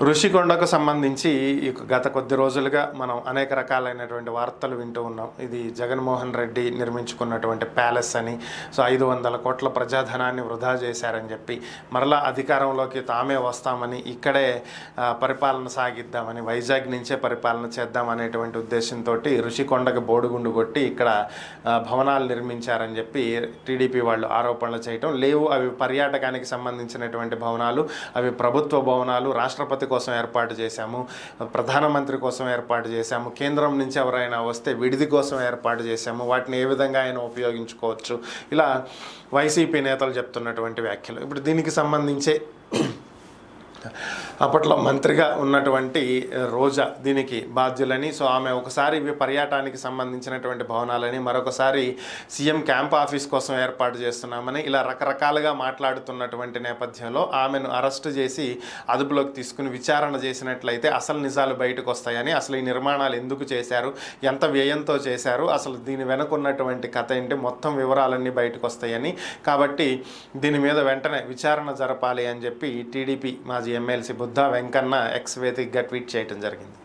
ఋషికొండకు సంబంధించి గత కొద్ది రోజులుగా మనం అనేక రకాలైనటువంటి వార్తలు వింటూ ఉన్నాం. ఇది జగన్మోహన్ రెడ్డి నిర్మించుకున్నటువంటి ప్యాలెస్ అని, సో 500 కోట్ల ప్రజాధనాన్ని వృధా చేశారని చెప్పి, మరలా అధికారంలోకి తామే వస్తామని, ఇక్కడే పరిపాలన సాగిద్దామని, వైజాగ్ నుంచే పరిపాలన చేద్దామనేటువంటి ఉద్దేశంతో ఋషికొండకు బోడుగుండు కొట్టి ఇక్కడ భవనాలు నిర్మించారని చెప్పి టీడీపీ వాళ్ళు ఆరోపణలు చేయటం లేవు. అవి పర్యాటకానికి సంబంధించినటువంటి భవనాలు, అవి ప్రభుత్వ భవనాలు, రాష్ట్రపతి కోసం ఏర్పాటు చేశాము, ప్రధానమంత్రి కోసం ఏర్పాటు చేశాము, కేంద్రం నుంచి ఎవరైనా వస్తే విడిది కోసం ఏర్పాటు చేశాము, వాటిని ఏ విధంగా ఆయన ఉపయోగించుకోవచ్చు, ఇలా వైసీపీ నేతలు చెప్తున్నటువంటి వ్యాఖ్యలు. ఇప్పుడు దీనికి సంబంధించే అప్పట్లో మంత్రిగా ఉన్నటువంటి రోజా దీనికి బాధ్యులని, సో ఆమె ఒకసారి ఇవి పర్యాటకానికి సంబంధించినటువంటి భవనాలని, మరొకసారి సీఎం క్యాంప్ ఆఫీస్ కోసం ఏర్పాటు చేస్తున్నామని, ఇలా రకరకాలుగా మాట్లాడుతున్నటువంటి నేపథ్యంలో ఆమెను అరెస్టు చేసి అదుపులోకి తీసుకుని విచారణ చేసినట్లయితే అసలు నిజాలు బయటకు వస్తాయని, అసలు ఈ నిర్మాణాలు ఎందుకు చేశారు, ఎంత వ్యయంతో చేశారు, అసలు దీని వెనుకున్నటువంటి కథ ఏంటి, మొత్తం వివరాలన్నీ బయటకు వస్తాయని, కాబట్టి దీని మీద వెంటనే విచారణ జరపాలి అని చెప్పి టీడీపీ మాజీ ఎమ్మెల్సీ బుద్ధా వెంకన్న ఎక్స్ వేదికగా ట్వీట్ చేయడం జరిగింది.